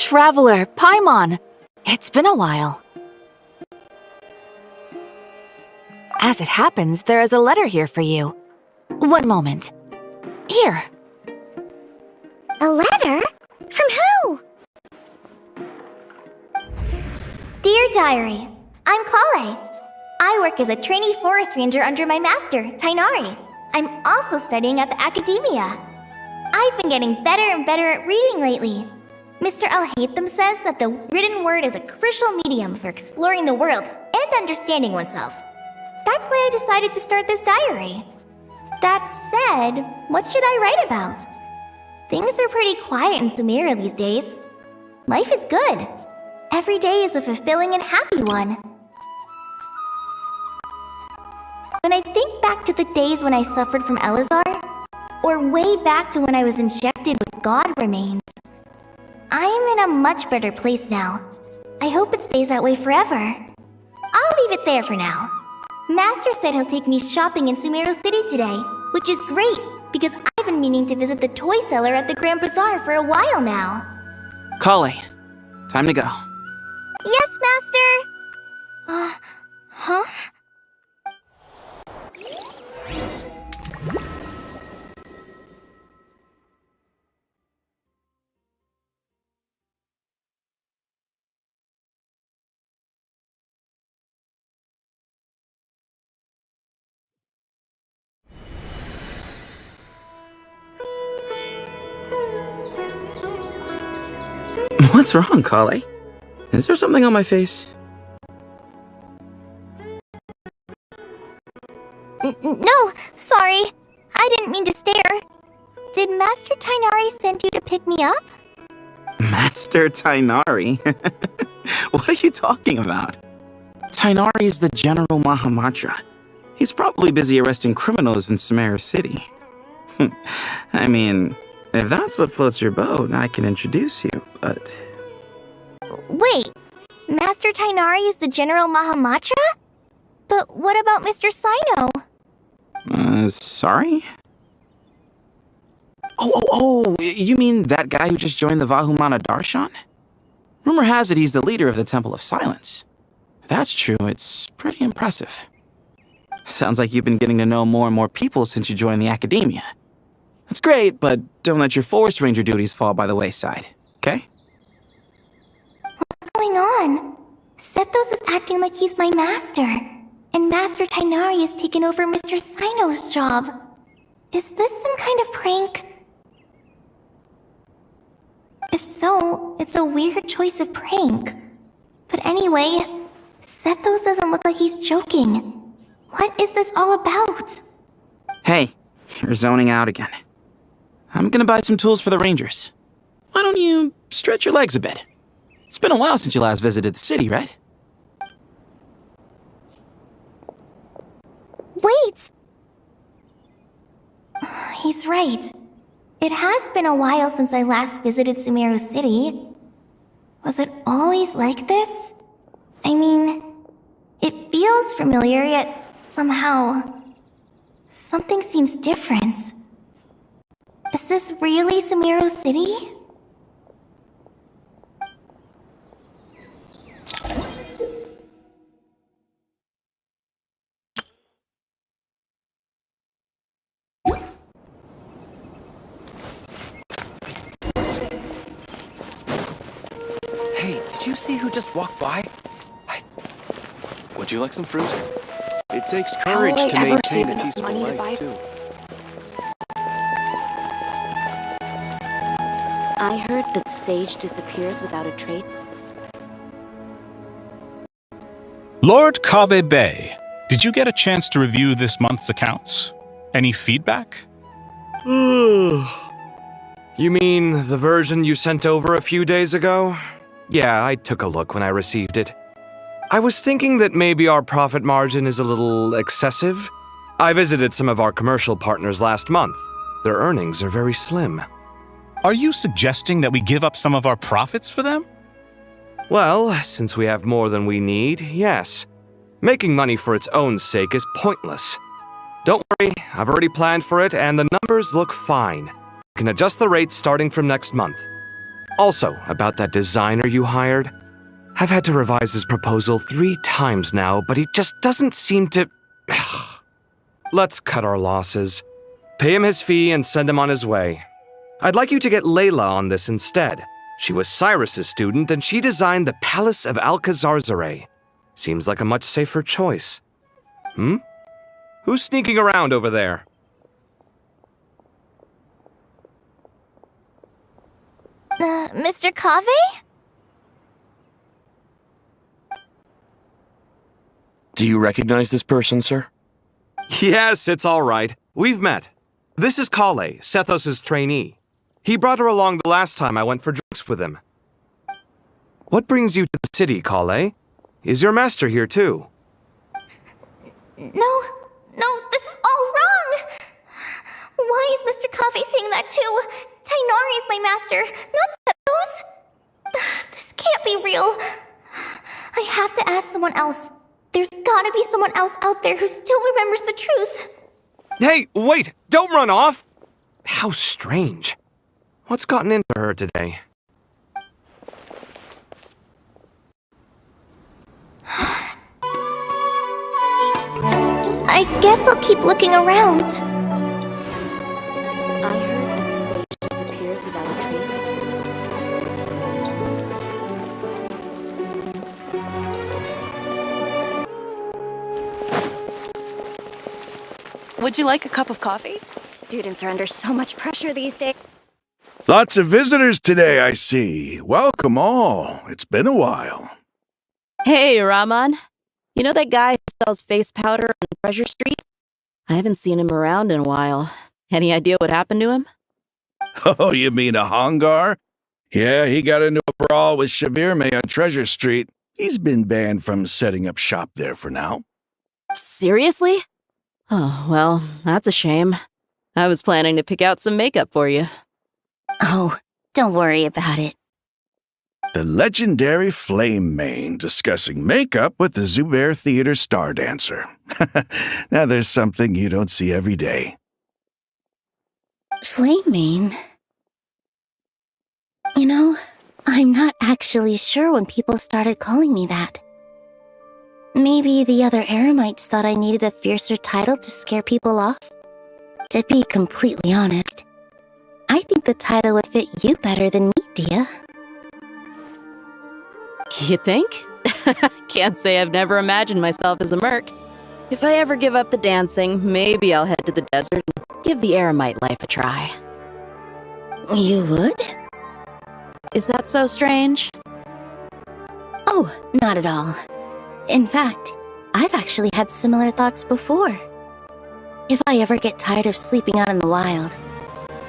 Traveler, Paimon! It's been a while. As it happens, there is a letter here for you. One moment. Here. A letter? From who? Dear Diary, I'm Kale. I work as a trainee forest ranger under my master, Tainari. I'm also studying at the academia. I've been getting better and better at reading lately. Mr. Al-Haytham says that the written word is a crucial medium for exploring the world and understanding oneself. That's why I decided to start this diary. That said, what should I write about? Things are pretty quiet in Sumeru these days. Life is good. Every day is a fulfilling and happy one. When I think back to the days when I suffered from Elazar, or way back to when I was injected with God remains, I am in a much better place now. I hope it stays that way forever. I'll leave it there for now. Master said he'll take me shopping in Sumeru City today, which is great, because I've been meaning to visit the toy seller at the Grand Bazaar for a while now. Kale, time to go. Yes, Master! Huh? What's wrong, Kale? Is there something on my face? No, sorry. I didn't mean to stare. Did Master Tainari send you to pick me up? Master Tainari? What are you talking about? Tainari is the General Mahamatra. He's probably busy arresting criminals in Sumeru City. I mean, if that's what floats your boat, I can introduce you, but... Wait, Master Tainari is the General Mahamatra? But what about Mr. Sino? Sorry? Oh, you mean that guy who just joined the Vahumana Darshan? Rumor has it he's the leader of the Temple of Silence. If that's true, it's pretty impressive. Sounds like you've been getting to know more and more people since you joined the academia. That's great, but don't let your forest ranger duties fall by the wayside, okay? What's going on? Sethos is acting like he's my master, and Master Tainari has taken over Mr. Sino's job. Is this some kind of prank? If so, it's a weird choice of prank. But anyway, Sethos doesn't look like he's joking. What is this all about? Hey, you're zoning out again. I'm gonna buy some tools for the rangers. Why don't you stretch your legs a bit? It's been a while since you last visited the city, right? Wait! He's right. It has been a while since I last visited Sumeru City. Was it always like this? I mean, it feels familiar, yet somehow... something seems different. Is this really Sumeru City? Hey, did you see who just walked by? Would you like some fruit? It takes courage to maintain a peaceful life, too. I heard that the sage disappears without a trace. Lord Kabe Bay, did you get a chance to review this month's accounts? Any feedback? You mean the version you sent over a few days ago? Yeah, I took a look when I received it. I was thinking that maybe our profit margin is a little excessive. I visited some of our commercial partners last month. Their earnings are very slim. Are you suggesting that we give up some of our profits for them? Well, since we have more than we need, yes. Making money for its own sake is pointless. Don't worry, I've already planned for it and the numbers look fine. You can adjust the rates starting from next month. Also, about that designer you hired. I've had to revise his proposal 3 times now, but he just doesn't seem to... Let's cut our losses. Pay him his fee and send him on his way. I'd like you to get Layla on this instead. She was Cyrus's student, and she designed the Palace of Alcazarzare. Seems like a much safer choice. Who's sneaking around over there? Mr. Cave? Do you recognize this person, sir? Yes, it's all right. We've met. This is Kale, Sethos' trainee. He brought her along the last time I went for drinks with him. What brings you to the city, Kale? Is your master here too? No, this is all wrong! Why is Mr. Cave saying that too? Tainari is my master, not Sethos! This can't be real. I have to ask someone else. There's gotta be someone else out there who still remembers the truth. Hey, wait! Don't run off! How strange. What's gotten into her today? I guess I'll keep looking around. I heard that Sage disappears without a trace. Would you like a cup of coffee? Students are under so much pressure these days. Lots of visitors today, I see. Welcome all. It's been a while. Hey, Rahman. You know that guy who sells face powder on Treasure Street? I haven't seen him around in a while. Any idea what happened to him? Oh, you mean a Hongar? Yeah, he got into a brawl with Shavirme on Treasure Street. He's been banned from setting up shop there for now. Seriously? Oh, well, that's a shame. I was planning to pick out some makeup for you. Oh, don't worry about it. The legendary Flame Mane discussing makeup with the Zubair Theater star dancer. Now there's something you don't see every day. Flame Mane? You know, I'm not actually sure when people started calling me that. Maybe the other Eremites thought I needed a fiercer title to scare people off? To be completely honest, I think the title would fit you better than me, Dia. You think? Can't say I've never imagined myself as a merc. If I ever give up the dancing, maybe I'll head to the desert and give the Eremite life a try. You would? Is that so strange? Oh, not at all. In fact, I've actually had similar thoughts before. If I ever get tired of sleeping out in the wild,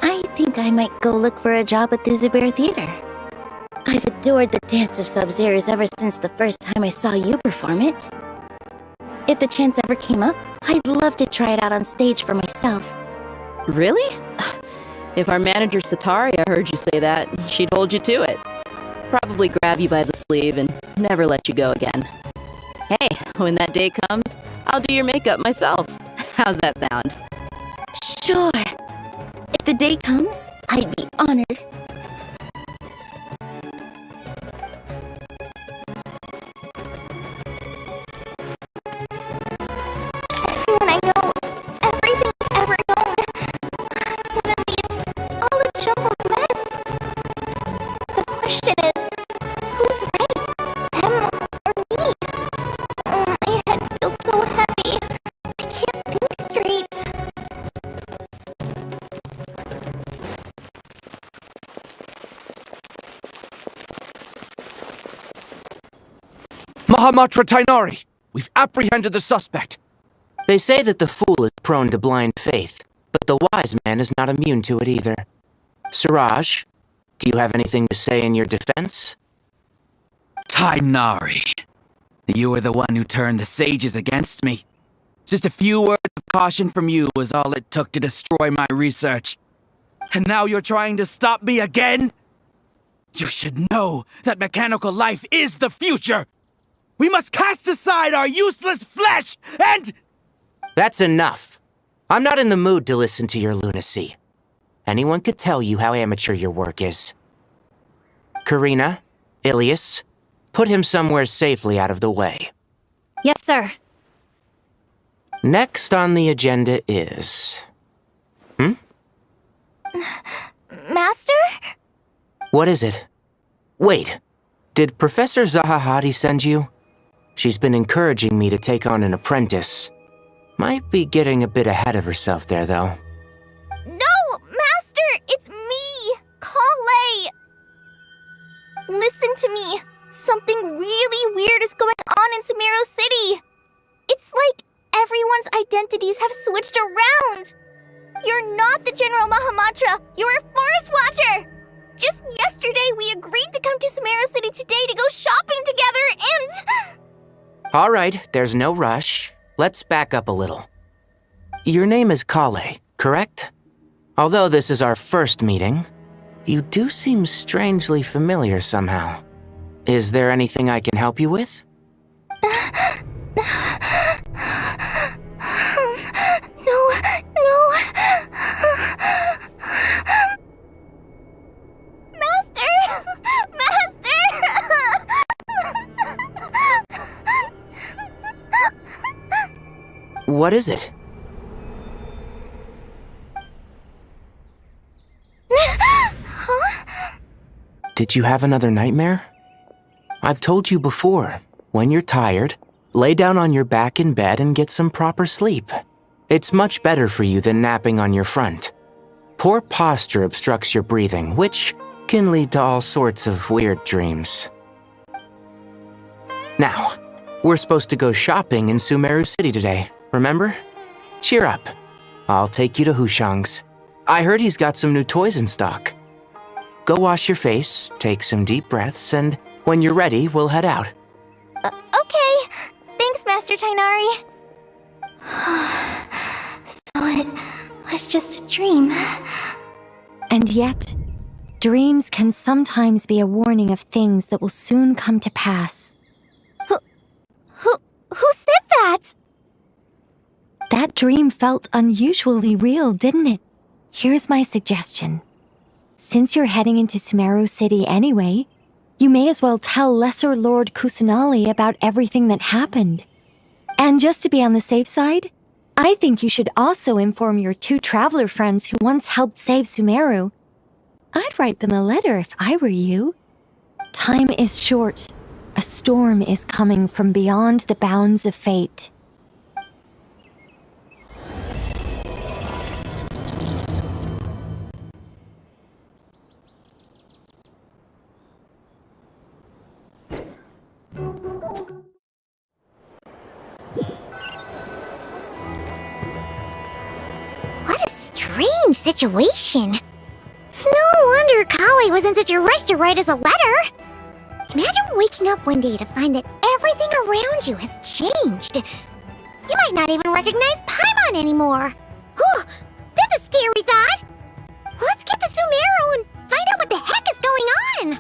I think I might go look for a job at the Zubair Theater. I've adored the dance of Sub-Zeros ever since the first time I saw you perform it. If the chance ever came up, I'd love to try it out on stage for myself. Really? If our manager Sataria heard you say that, she'd hold you to it. Probably grab you by the sleeve and never let you go again. Hey, when that day comes, I'll do your makeup myself. How's that sound? Sure. If the day comes, I'd be honored. Everyone I know, everything I've ever known, suddenly it's all a jumbled mess. The question is, who's right, them or me? My head feels so heavy. I can't think straight. Mahamatra Tainari! We've apprehended the suspect. They say that the fool is prone to blind faith, but the wise man is not immune to it either. Suraj, do you have anything to say in your defense? Tainari, you were the one who turned the sages against me. Just a few words of caution from you was all it took to destroy my research. And now you're trying to stop me again? You should know that mechanical life is the future! We must cast aside our useless flesh and... That's enough. I'm not in the mood to listen to your lunacy. Anyone could tell you how amateur your work is. Karina, Ilias, put him somewhere safely out of the way. Yes, sir. Next on the agenda is... Master? What is it? Wait, did Professor Zahahati send you? She's been encouraging me to take on an apprentice. Might be getting a bit ahead of herself there, though. No, Master! It's me! Kale! Listen to me. Something really weird is going on in Sumeru City. It's like everyone's identities have switched around. You're not the General Mahamatra. You're a Forest Watcher. Just yesterday, we agreed to come to Sumeru City today to go shopping together and... All right, there's no rush. Let's back up a little. Your name is Kale, correct? Although this is our first meeting, you do seem strangely familiar somehow. Is there anything I can help you with? No. Master! What is it? Huh? Did you have another nightmare? I've told you before, when you're tired, lay down on your back in bed and get some proper sleep. It's much better for you than napping on your front. Poor posture obstructs your breathing, which can lead to all sorts of weird dreams. Now, we're supposed to go shopping in Sumeru City today, remember? Cheer up. I'll take you to Hushang's. I heard he's got some new toys in stock. Go wash your face, take some deep breaths, and when you're ready, we'll head out. Okay. Thanks, Master Tainari. So it was just a dream. And yet, dreams can sometimes be a warning of things that will soon come to pass. Who said that? That dream felt unusually real, didn't it? Here's my suggestion. Since you're heading into Sumeru City anyway, you may as well tell Lesser Lord Kusanali about everything that happened. And just to be on the safe side, I think you should also inform your 2 traveler friends who once helped save Sumeru. I'd write them a letter if I were you. Time is short. A storm is coming from beyond the bounds of fate. What a strange situation. No wonder Kale was in such a rush to write us a letter. Imagine waking up one day to find that everything around you has changed. You might not even recognize Paimon anymore. Oh, that's a scary thought. Let's get to Sumeru and find out what the heck is going on.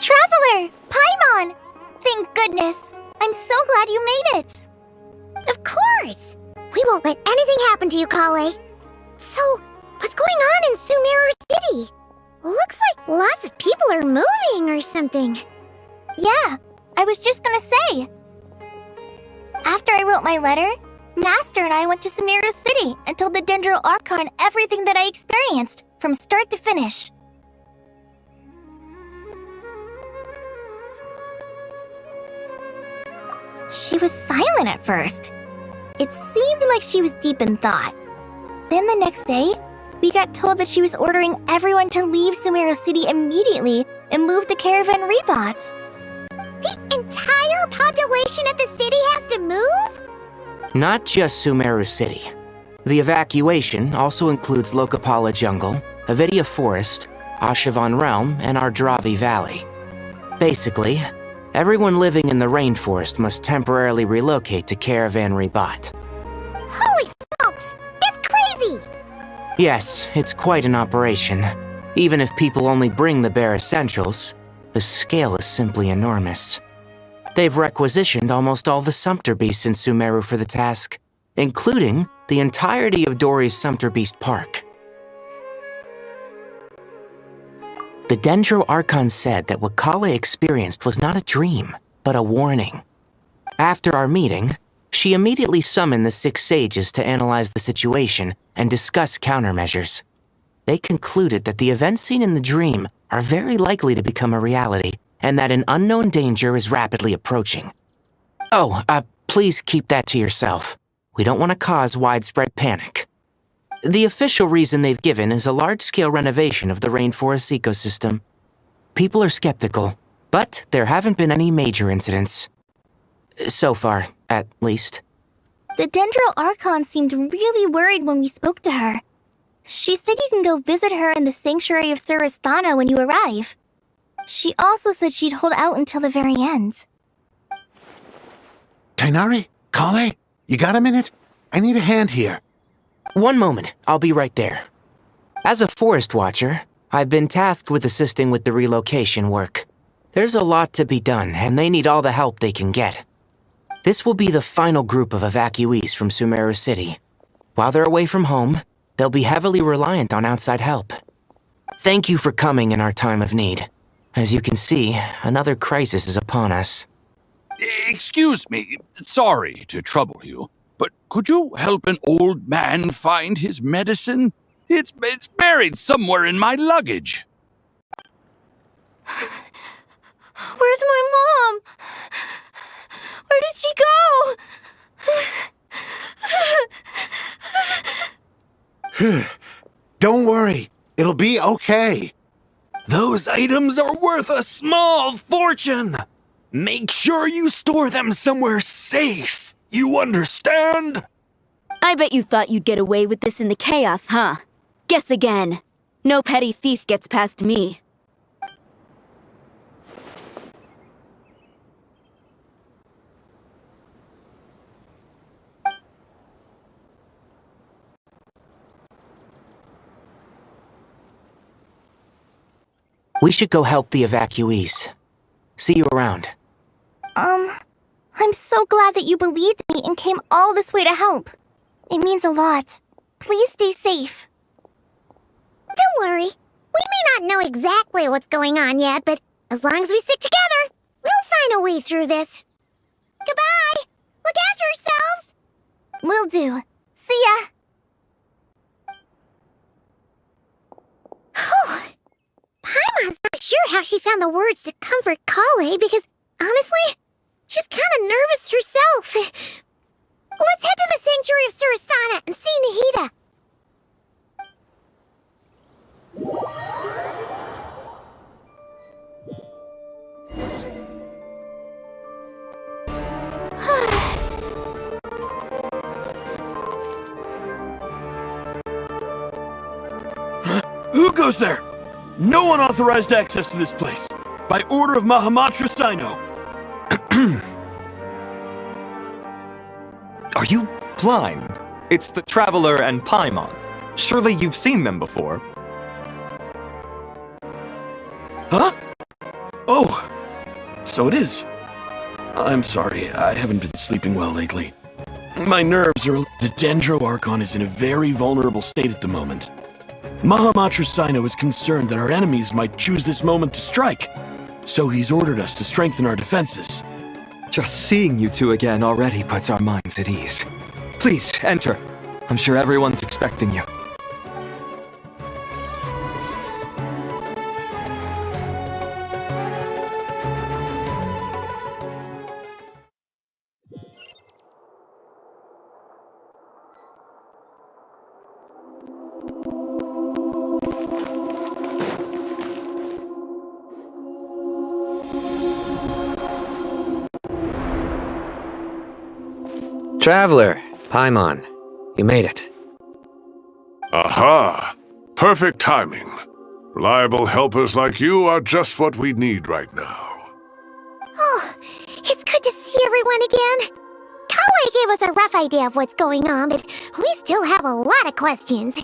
Traveler! Paimon! Thank goodness! I'm so glad you made it! Of course! We won't let anything happen to you, Kale. So, what's going on in Sumeru City? Looks like lots of people are moving or something. Yeah, I was just gonna say. After I wrote my letter, Master and I went to Sumeru City and told the Dendro Archon everything that I experienced, from start to finish. She was silent at first. It seemed like she was deep in thought. Then the next day, we got told that she was ordering everyone to leave Sumeru City immediately and move to Caravan Rebot. The entire population of the city has to move? Not just Sumeru City. The evacuation also includes Lokapala Jungle, Avidia Forest, Ashavan Realm, and Ardravi Valley. Basically, everyone living in the rainforest must temporarily relocate to Caravan Ribat. Holy smokes! That's crazy! Yes, it's quite an operation. Even if people only bring the bare essentials, the scale is simply enormous. They've requisitioned almost all the Sumpter Beasts in Sumeru for the task, including the entirety of Dori's Sumpter Beast Park. The Dendro Archon said that what Kale experienced was not a dream, but a warning. After our meeting, she immediately summoned the 6 sages to analyze the situation and discuss countermeasures. They concluded that the events seen in the dream are very likely to become a reality, and that an unknown danger is rapidly approaching. Oh, please keep that to yourself. We don't want to cause widespread panic. The official reason they've given is a large-scale renovation of the rainforest ecosystem. People are skeptical, but there haven't been any major incidents. So far, at least. The Dendro Archon seemed really worried when we spoke to her. She said you can go visit her in the Sanctuary of Surasthana when you arrive. She also said she'd hold out until the very end. Tighnari? Kale? You got a minute? I need a hand here. One moment, I'll be right there. As a forest watcher, I've been tasked with assisting with the relocation work. There's a lot to be done, and they need all the help they can get. This will be the final group of evacuees from Sumeru City. While they're away from home, they'll be heavily reliant on outside help. Thank you for coming in our time of need. As you can see, another crisis is upon us. Excuse me, sorry to trouble you, but could you help an old man find his medicine? It's buried somewhere in my luggage. Where's my mom? Where did she go? Don't worry, it'll be okay. Those items are worth a small fortune. Make sure you store them somewhere safe. You understand? I bet you thought you'd get away with this in the chaos, huh? Guess again. No petty thief gets past me. We should go help the evacuees. See you around. I'm so glad that you believed me and came all this way to help. It means a lot. Please stay safe. Don't worry. We may not know exactly what's going on yet, but as long as we stick together, we'll find a way through this. Goodbye! Look after yourselves! Will do. See ya! Paimon's not sure how she found the words to comfort Kale because, honestly, she's kind of nervous herself. Let's head to the Sanctuary of Surasthana and see Nahida. Who goes there? No unauthorized access to this place. By order of Mahamatra Sino. Are you blind? It's the Traveler and Paimon. Surely you've seen them before. Huh? Oh, so it is. I'm sorry, I haven't been sleeping well lately. My nerves are... The Dendro Archon is in a very vulnerable state at the moment. Mahamatra Sino is concerned that our enemies might choose this moment to strike, so he's ordered us to strengthen our defenses. Just seeing you two again already puts our minds at ease. Please, enter. I'm sure everyone's expecting you. Traveler, Paimon, you made it. Aha! Perfect timing. Reliable helpers like you are just what we need right now. Oh, it's good to see everyone again. Kawaii gave us a rough idea of what's going on, but we still have a lot of questions.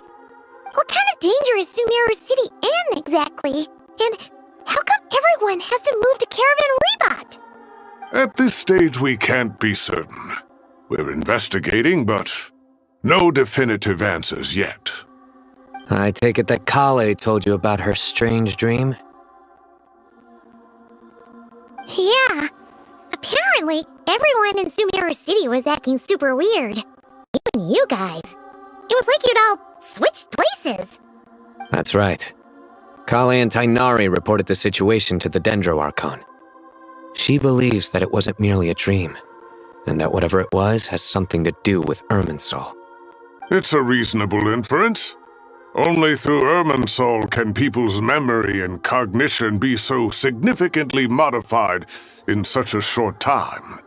What kind of danger is Sumeru City in exactly? And how come everyone has to move to Caravan Rebot? At this stage, we can't be certain. We're investigating, but no definitive answers yet. I take it that Kale told you about her strange dream? Yeah. Apparently, everyone in Sumeru City was acting super weird. Even you guys. It was like you'd all switched places. That's right. Kale and Tainari reported the situation to the Dendro Archon. She believes that it wasn't merely a dream, and that whatever it was has something to do with Irminsul. It's a reasonable inference. Only through Irminsul can people's memory and cognition be so significantly modified in such a short time.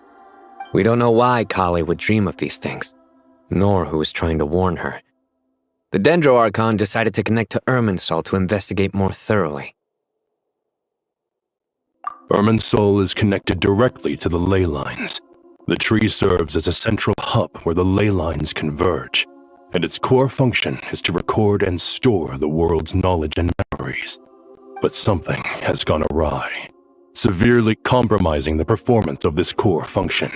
We don't know why Kale would dream of these things, nor who was trying to warn her. The Dendro Archon decided to connect to Irminsul to investigate more thoroughly. Irminsul is connected directly to the ley lines. The tree serves as a central hub where the ley lines converge, and its core function is to record and store the world's knowledge and memories. But something has gone awry, severely compromising the performance of this core function.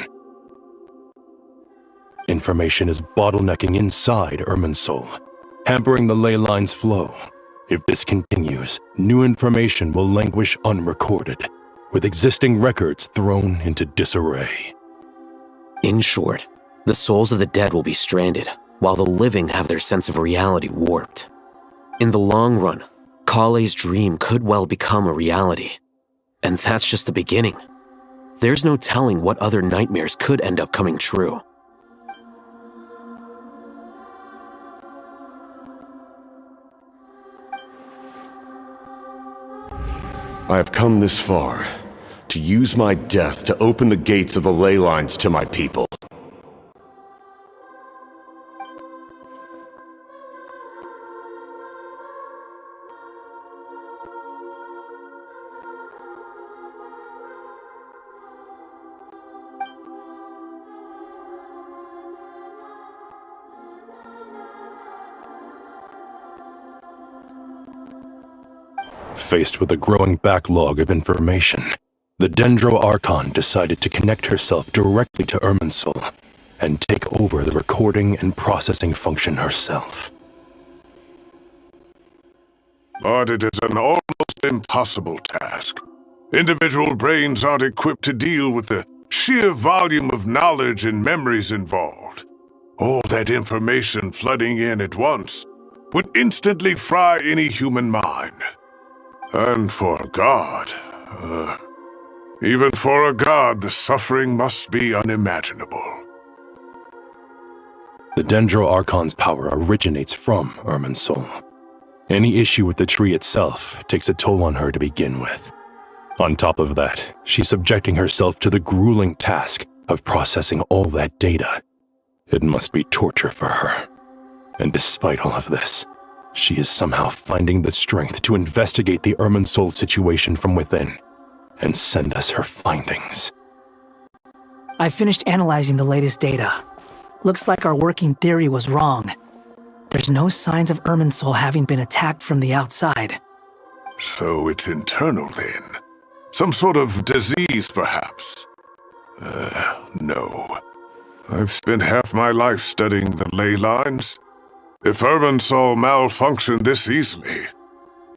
Information is bottlenecking inside Irminsul, hampering the ley line's flow. If this continues, new information will languish unrecorded, with existing records thrown into disarray. In short, the souls of the dead will be stranded, while the living have their sense of reality warped. In the long run, Kale's dream could well become a reality. And that's just the beginning. There's no telling what other nightmares could end up coming true. I have come this far, to use my death to open the gates of the ley lines to my people. Faced with a growing backlog of information, the Dendro Archon decided to connect herself directly to Irminsul and take over the recording and processing function herself. But it is an almost impossible task. Individual brains aren't equipped to deal with the sheer volume of knowledge and memories involved. All that information flooding in at once would instantly fry any human mind. And for a god, even for a god, the suffering must be unimaginable. The Dendro Archon's power originates from Irminsul. Any issue with the tree itself takes a toll on her to begin with. On top of that, she's subjecting herself to the grueling task of processing all that data. It must be torture for her. And despite all of this, she is somehow finding the strength to investigate the Irminsul situation from within and send us her findings. I finished analyzing the latest data. Looks like our working theory was wrong. There's no signs of Irminsul having been attacked from the outside. So it's internal then? Some sort of disease, perhaps? No. I've spent half my life studying the ley lines. If Irminsul malfunctioned this easily,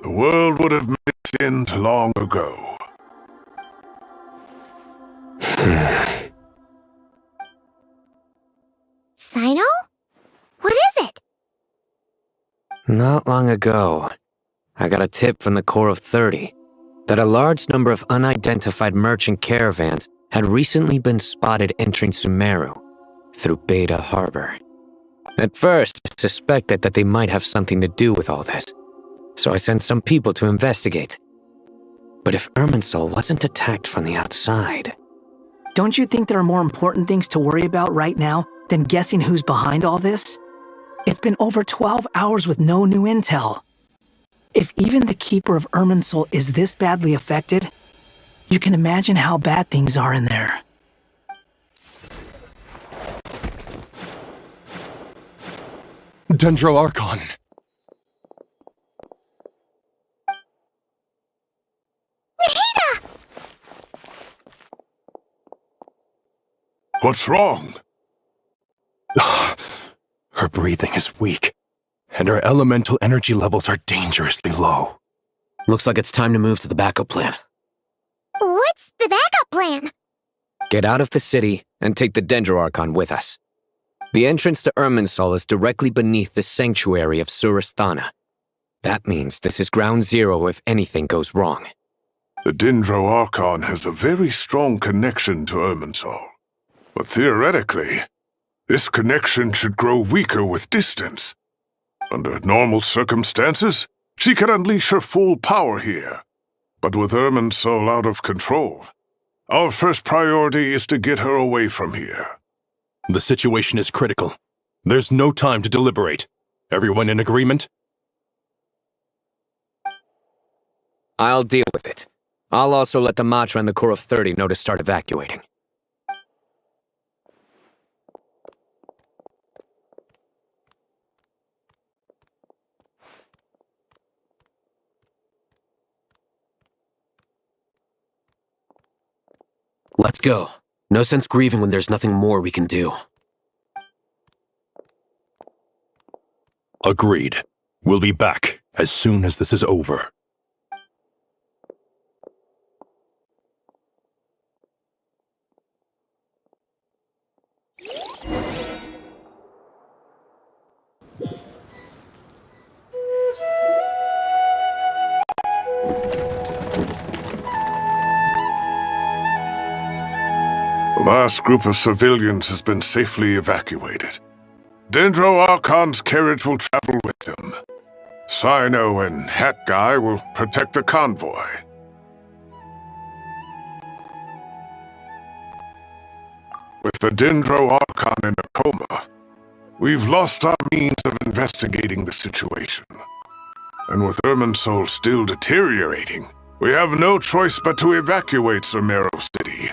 the world would have met its end long ago. Sino? What is it? Not long ago, I got a tip from the Core of 30 that a large number of unidentified merchant caravans had recently been spotted entering Sumeru through Beta Harbor. At first, I suspected that they might have something to do with all this, so I sent some people to investigate. But if Irminsul wasn't attacked from the outside... Don't you think there are more important things to worry about right now than guessing who's behind all this? It's been over 12 hours with no new intel. If even the Keeper of Irminsul is this badly affected, you can imagine how bad things are in there. Dendro Archon. Nahida! What's wrong? Her breathing is weak, and her elemental energy levels are dangerously low. Looks like it's time to move to the backup plan. What's the backup plan? Get out of the city and take the Dendro Archon with us. The entrance to Irminsul is directly beneath the sanctuary of Surasthana. That means this is ground zero if anything goes wrong. The Dendro Archon has a very strong connection to Irminsul. But theoretically, this connection should grow weaker with distance. Under normal circumstances, she can unleash her full power here. But with Irminsul out of control, our first priority is to get her away from here. The situation is critical. There's no time to deliberate. Everyone in agreement? I'll deal with it. I'll also let the Matra and the Core of 30 know to start evacuating. Let's go. No sense grieving when there's nothing more we can do. Agreed. We'll be back as soon as this is over. The last group of civilians has been safely evacuated. Dendro Archon's carriage will travel with them. Sino and Hat Guy will protect the convoy. With the Dendro Archon in a coma, we've lost our means of investigating the situation. And with Irminsul still deteriorating, we have no choice but to evacuate Sumeru City.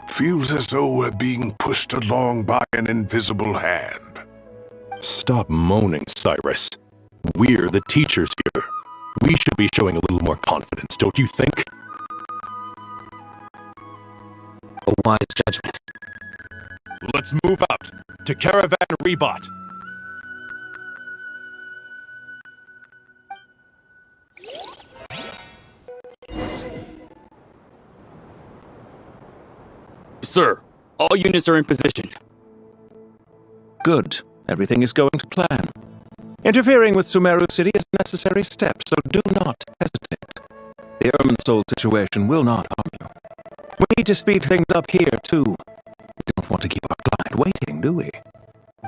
Feels as though we're being pushed along by an invisible hand. Stop moaning, Cyrus. We're the teachers here. We should be showing a little more confidence, don't you think? A wise judgment. Let's move out to Caravan Rebot. Sir, all units are in position. Good. Everything is going to plan. Interfering with Sumeru City is a necessary step, so do not hesitate. The Irminsul situation will not harm you. We need to speed things up here, too. We don't want to keep our client waiting, do we?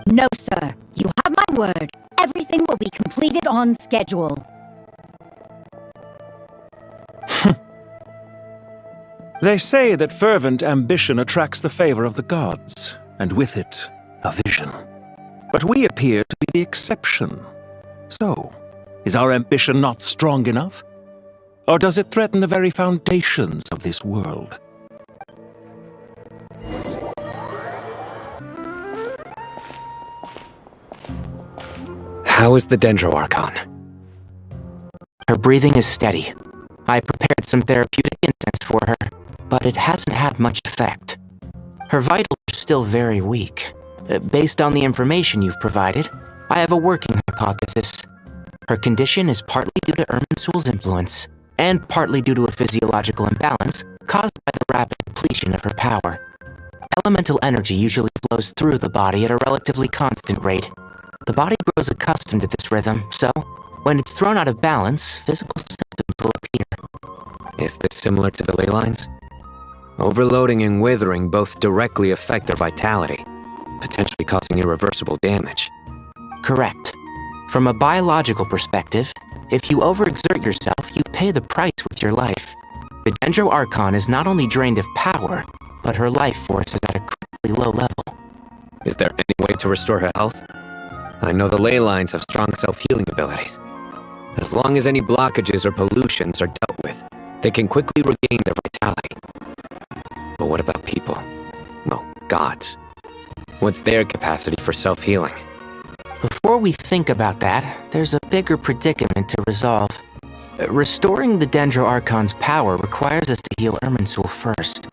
No, sir. You have my word. Everything will be completed on schedule. They say that fervent ambition attracts the favor of the gods, and with it, a vision. But we appear to be the exception. So, is our ambition not strong enough? Or does it threaten the very foundations of this world? How is the Dendro Archon? Her breathing is steady. I prepared some therapeutic incense for her, but it hasn't had much effect. Her vitals are still very weak. Based on the information you've provided, I have a working hypothesis. Her condition is partly due to Irminsul's influence, and partly due to a physiological imbalance caused by the rapid depletion of her power. Elemental energy usually flows through the body at a relatively constant rate. The body grows accustomed to this rhythm, so when it's thrown out of balance, physical symptoms will appear. Is this similar to the ley lines? Overloading and withering both directly affect their vitality, potentially causing irreversible damage. Correct. From a biological perspective, if you overexert yourself, you pay the price with your life. The Dendro Archon is not only drained of power, but her life force is at a critically low level. Is there any way to restore her health? I know the ley lines have strong self-healing abilities. As long as any blockages or pollutions are dealt with, they can quickly regain their vitality. But what about people? Well, gods. What's their capacity for self-healing? Before we think about that, there's a bigger predicament to resolve. Restoring the Dendro Archon's power requires us to heal Irminsul first.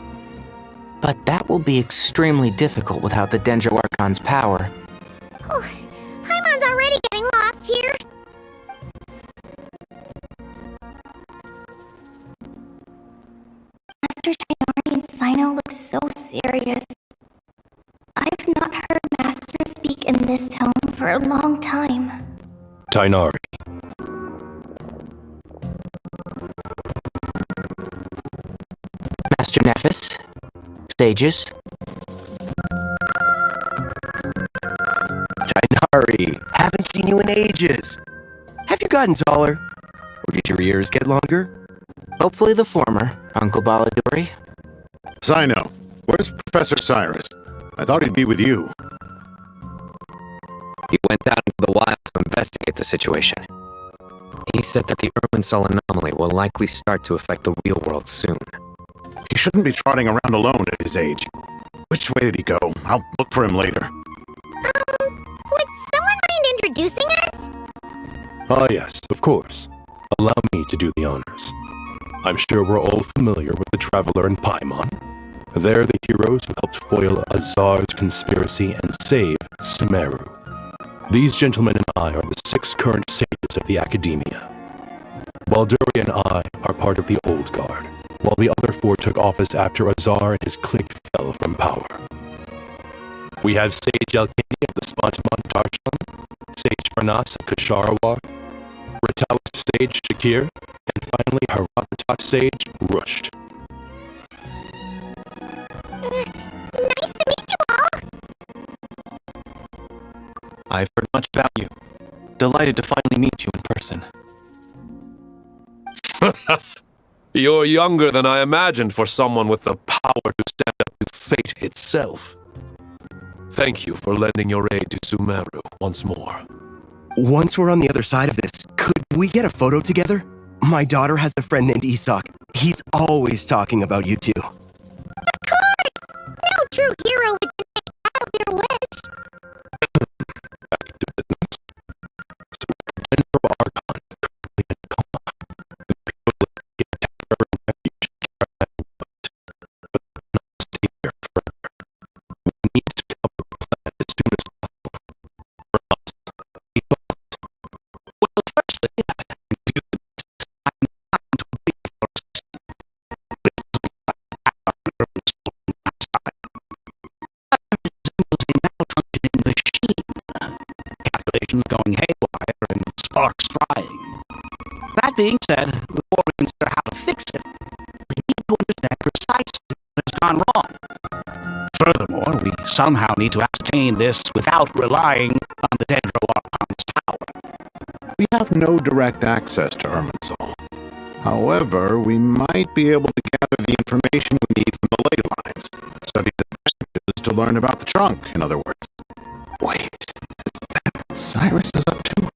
But that will be extremely difficult without the Dendro Archon's power. Oh, Paimon's already getting lost here. Master Tainari and Sino look so serious. I've not heard Master speak in this tone for a long time. Tainari. Master Nephis? Stages? Tainari, haven't seen you in ages. Have you gotten taller? Or did your ears get longer? Hopefully the former, Uncle Baladuri. Sino, where's Professor Cyrus? I thought he'd be with you. He went out into the wild to investigate the situation. He said that the Irminsul anomaly will likely start to affect the real world soon. He shouldn't be trotting around alone at his age. Which way did he go? I'll look for him later. Would someone mind introducing us? Ah yes, of course. Allow me to do the honors. I'm sure we're all familiar with the Traveler and Paimon. They're the heroes who helped foil Azar's conspiracy and save Sumeru. These gentlemen and I are the 6 current sages of the Academia. Balduri and I are part of the Old Guard, while the other 4 took office after Azar and his clique fell from power. We have Sage Alkania of the Spontamon Archon, Sage Farnas of Kasharawar, Ratalis Sage Shakir, and finally Haratatak Sage Rusht. Nice to meet you all. I've heard much about you. Delighted to finally meet you in person. You're younger than I imagined for someone with the power to stand up to fate itself. Thank you for lending your aid to Sumeru once more. Once we're on the other side of this, could we get a photo together? My daughter has a friend named Isak. He's always talking about you two. Of course! No true hero would deny out their wish. Back to business. So Dendro Archon currently in coma. The people that get terror and refuge care but not stay there forever. We need to come up with a plan as soon as possible. For us, we thought. Well, firstly, I'm not to be forced. Malfunctioning machine. Calculations going haywire and sparks flying. That being said, before we consider how to fix it, we need to understand precisely what has gone wrong. Furthermore, we somehow need to ascertain this without relying on the Dendro Archon's power. We have no direct access to Irminsul. However, we might be able to gather the information we need from the ley lines. Study the branches to learn about the trunk, in other words. Wait, is that what Cyrus is up to?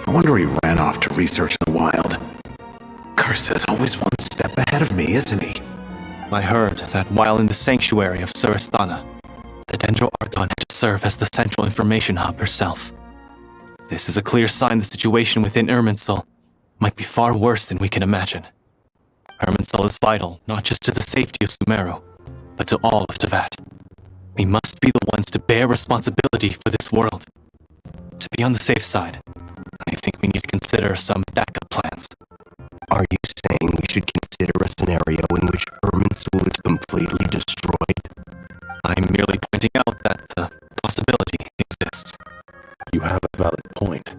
I wonder he ran off to research in the wild. Curse is always one step ahead of me, isn't he? I heard that while in the sanctuary of Surasthana, the Dendro Archon had to serve as the central information hub herself. This is a clear sign the situation within Irminsul might be far worse than we can imagine. Irminsul is vital not just to the safety of Sumeru, but to all of Teyvat. We must be the ones to bear responsibility for this world. To be on the safe side, I think we need to consider some backup plans. Are you saying we should consider a scenario in which Irminsul is completely destroyed? I'm merely pointing out that the possibility exists. You have a valid point.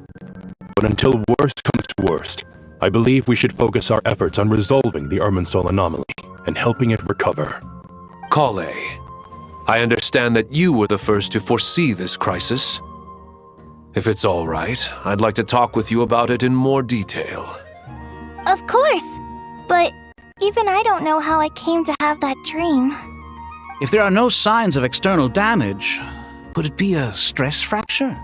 But until worst comes to worst, I believe we should focus our efforts on resolving the Irminsul anomaly and helping it recover. Kale, I understand that you were the first to foresee this crisis. If it's all right, I'd like to talk with you about it in more detail. Of course! But even I don't know how I came to have that dream. If there are no signs of external damage, could it be a stress fracture?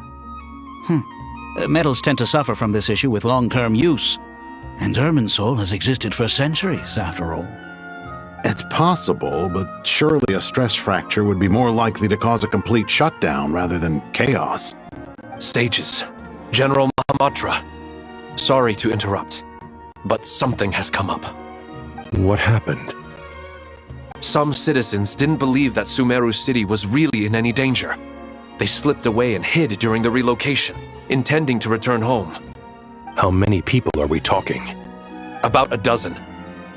Metals tend to suffer from this issue with long-term use. And Irminsul has existed for centuries, after all. It's possible, but surely a stress fracture would be more likely to cause a complete shutdown rather than chaos. Sages, General Mahamatra, sorry to interrupt, but something has come up. What happened? Some citizens didn't believe that Sumeru City was really in any danger. They slipped away and hid during the relocation, intending to return home. How many people are we talking? About a dozen.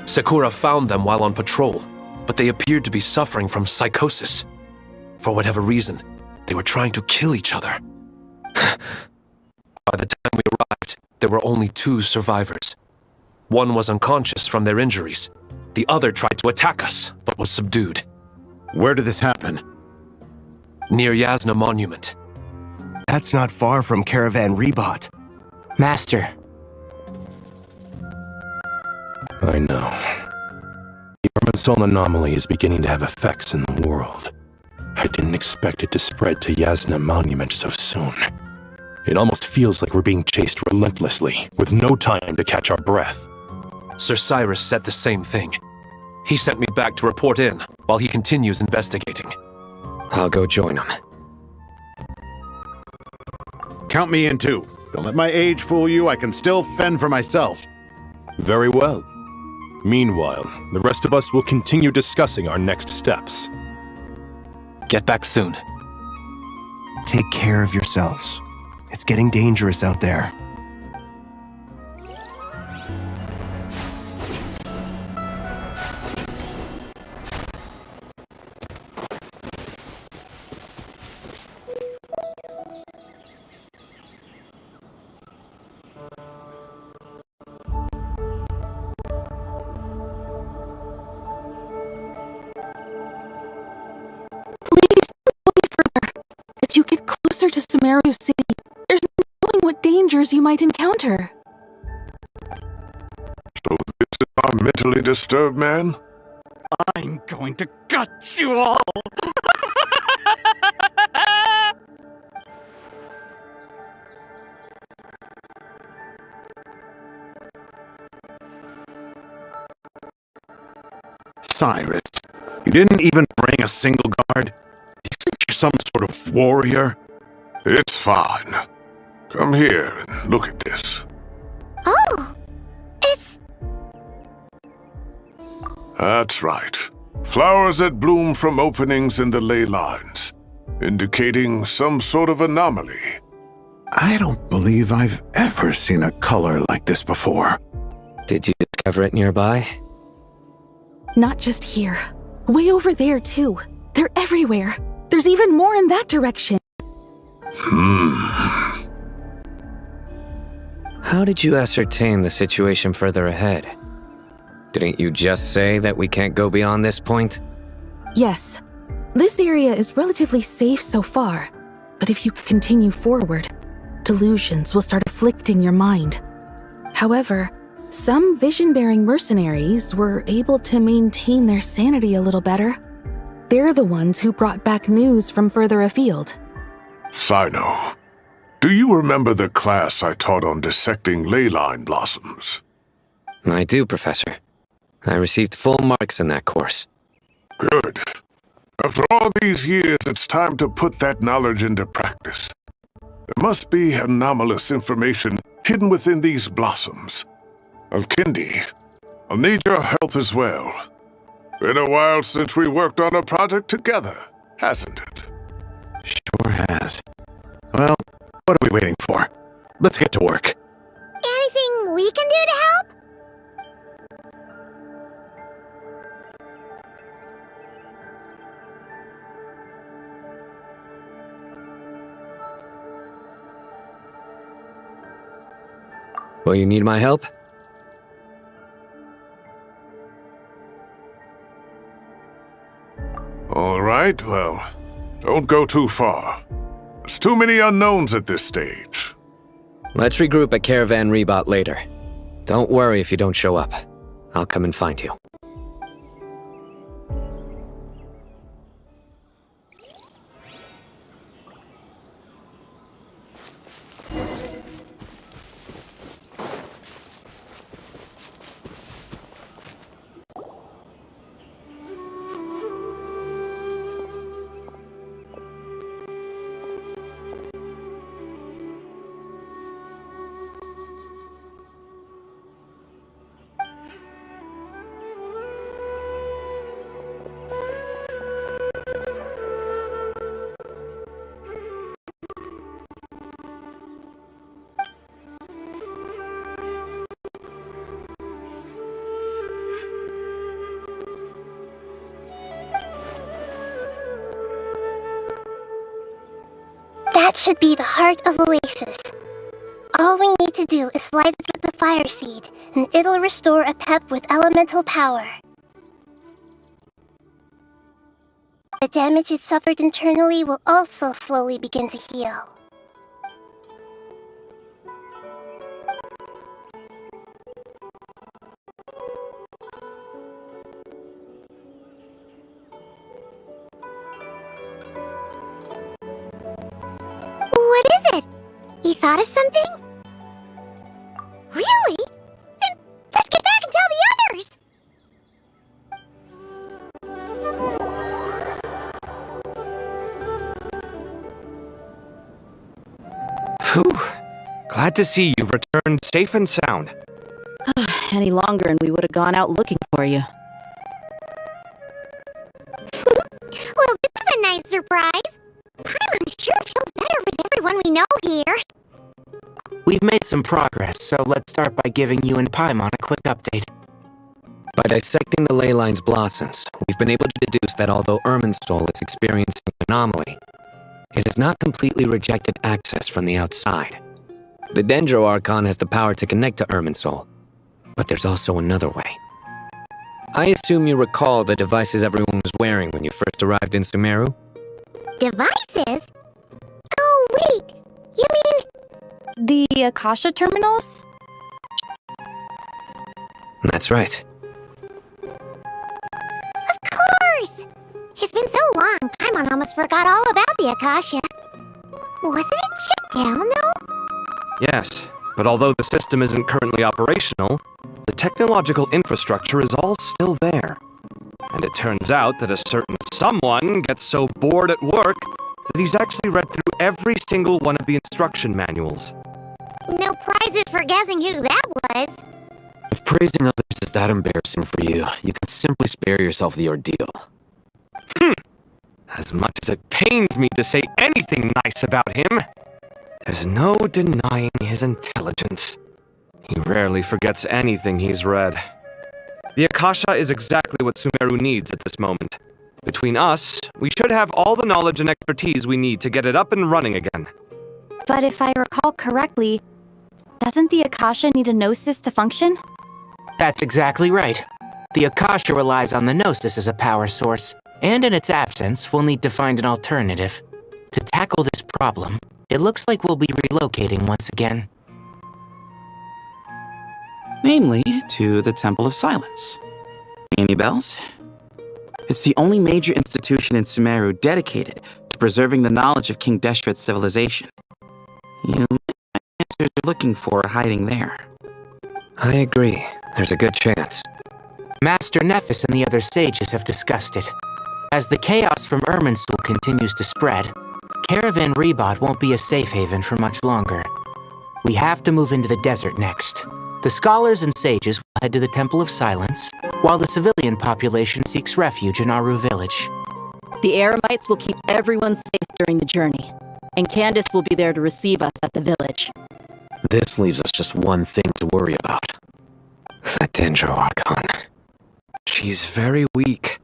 Sakura found them while on patrol, but they appeared to be suffering from psychosis. For whatever reason, they were trying to kill each other. By the time we arrived, there were only 2 survivors. One was unconscious from their injuries. The other tried to attack us, but was subdued. Where did this happen? Near Yasna Monument. That's not far from Caravan Rebot. Master. I know. The Irminsul anomaly is beginning to have effects in the world. I didn't expect it to spread to Yasna Monument so soon. It almost feels like we're being chased relentlessly, with no time to catch our breath. Sir Cyrus said the same thing. He sent me back to report in, while he continues investigating. I'll go join him. Count me in too. Don't let my age fool you, I can still fend for myself. Very well. Meanwhile, the rest of us will continue discussing our next steps. Get back soon. Take care of yourselves. It's getting dangerous out there. As you get closer to Sumeru City, there's no knowing what dangers you might encounter. So this is our mentally disturbed man? I'm going to gut you all! Cyrus, you didn't even bring a single guard? Do you think you're some sort of warrior? It's fine. Come here and look at this. Oh, it's... That's right. Flowers that bloom from openings in the ley lines, indicating some sort of anomaly. I don't believe I've ever seen a color like this before. Did you discover it nearby? Not just here. Way over there, too. They're everywhere. There's even more in that direction. How did you ascertain the situation further ahead? Didn't you just say that we can't go beyond this point? Yes. This area is relatively safe so far. But if you continue forward, delusions will start afflicting your mind. However, some vision-bearing mercenaries were able to maintain their sanity a little better. They're the ones who brought back news from further afield. Sino, do you remember the class I taught on dissecting ley line blossoms? I do, Professor. I received full marks in that course. Good. After all these years, it's time to put that knowledge into practice. There must be anomalous information hidden within these blossoms. Alkindi, I'll need your help as well. Been a while since we worked on a project together, hasn't it? Sure has. Well, what are we waiting for? Let's get to work. Anything we can do to help? Will you need my help? All right, well, don't go too far. There's too many unknowns at this stage. Let's regroup at Caravan Rebot later. Don't worry if you don't show up. I'll come and find you. should be the heart of Oasis. All we need to do is light it with the fire seed, and it'll restore a pep with elemental power. The damage it suffered internally will also slowly begin to heal. What is it? You thought of something? Really? Then let's get back and tell the others! Phew. Glad to see you've returned safe and sound. Any longer and we would have gone out looking for you. Well, this is a nice surprise. Paimon sure feels better with everyone we know here. We've made some progress, so let's start by giving you and Paimon a quick update. By dissecting the ley line's blossoms, we've been able to deduce that although Irminsul is experiencing an anomaly, it has not completely rejected access from the outside. The Dendro Archon has the power to connect to Irminsul, but there's also another way. I assume you recall the devices everyone was wearing when you first arrived in Sumeru? Devices? Oh, wait. You mean... The Akasha terminals? That's right. Of course! It's been so long, Paimon almost forgot all about the Akasha. Wasn't it shut down, though? Yes, but although the system isn't currently operational, the technological infrastructure is all still there. And it turns out that a certain someone gets so bored at work that he's actually read through every single one of the instruction manuals. No prizes for guessing who that was. If praising others is that embarrassing for you, you can simply spare yourself the ordeal. As much as it pains me to say anything nice about him, there's no denying his intelligence. He rarely forgets anything he's read. The Akasha is exactly what Sumeru needs at this moment. Between us, we should have all the knowledge and expertise we need to get it up and running again. But if I recall correctly, doesn't the Akasha need a Gnosis to function? That's exactly right. The Akasha relies on the Gnosis as a power source, and in its absence, we'll need to find an alternative. To tackle this problem, it looks like we'll be relocating once again. Namely, to the Temple of Silence. Any bells? It's the only major institution in Sumeru dedicated to preserving the knowledge of King Deshret's civilization. You might find the answers you're looking for are hiding there. I agree. There's a good chance. Master Nephis and the other sages have discussed it. As the chaos from Irminsul continues to spread, Caravan Rebot won't be a safe haven for much longer. We have to move into the desert next. The scholars and sages will head to the Temple of Silence, while the civilian population seeks refuge in Aru village. The Eremites will keep everyone safe during the journey, and Candace will be there to receive us at the village. This leaves us just one thing to worry about. The Dendro Archon. She's very weak.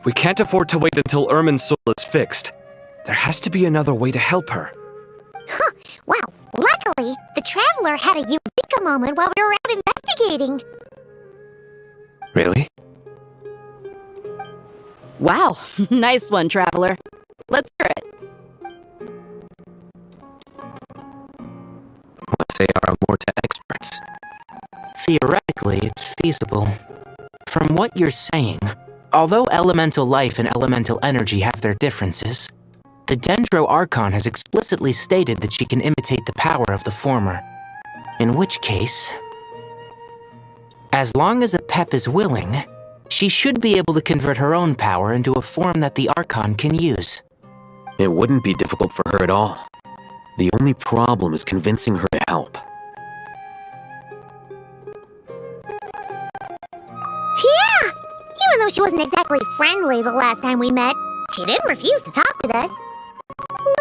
We can't afford to wait until Irminsul is fixed. There has to be another way to help her. Huh. Wow. Luckily, the Traveler had a eureka moment while we were out investigating. Really? Wow. Nice one, Traveler. Let's hear it. Let's say our Morta experts. Theoretically, it's feasible. From what you're saying, although elemental life and elemental energy have their differences, the Dendro Archon has explicitly stated that she can imitate the power of the former. In which case, as long as a Pep is willing, she should be able to convert her own power into a form that the Archon can use. It wouldn't be difficult for her at all. The only problem is convincing her to help. Yeah! Even though she wasn't exactly friendly the last time we met, she didn't refuse to talk with us. When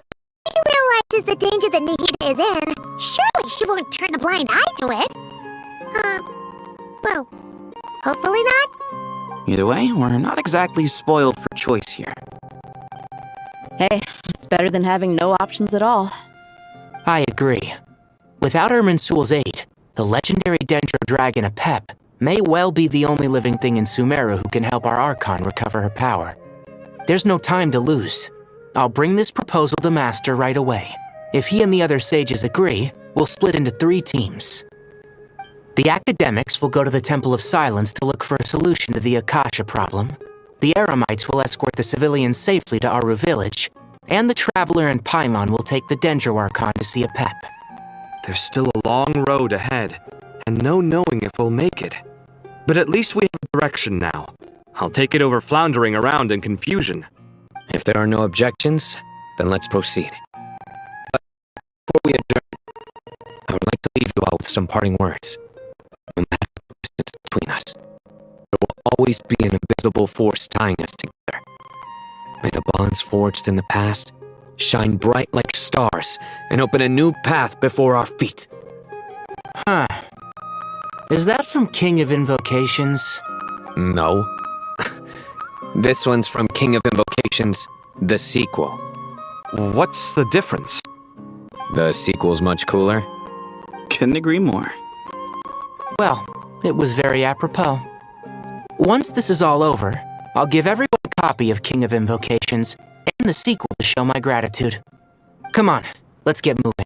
she realizes the danger that Nahida is in, surely she won't turn a blind eye to it. Well, hopefully not. Either way, we're not exactly spoiled for choice here. Hey, it's better than having no options at all. I agree. Without Irminsul's aid, the legendary Dendro Dragon Apep may well be the only living thing in Sumeru who can help our Archon recover her power. There's no time to lose. I'll bring this proposal to Master right away. If he and the other sages agree, we'll split into 3 teams. The academics will go to the Temple of Silence to look for a solution to the Akasha problem. The Eremites will escort the civilians safely to Aru village, and the Traveler and Paimon will take the Dendro Archon to see Apep. There's still a long road ahead, and no knowing if we'll make it. But at least we have a direction now. I'll take it over floundering around in confusion. If there are no objections, then let's proceed. But before we adjourn, I would like to leave you all with some parting words. No matter the distance between us, there will always be an invisible force tying us together. May the bonds forged in the past shine bright like stars and open a new path before our feet. Huh. Is that from King of Invocations? No. This one's from King of Invocations, the sequel. What's the difference? The sequel's much cooler. Couldn't agree more. Well, it was very apropos. Once this is all over, I'll give everyone a copy of King of Invocations and the sequel to show my gratitude. Come on, let's get moving.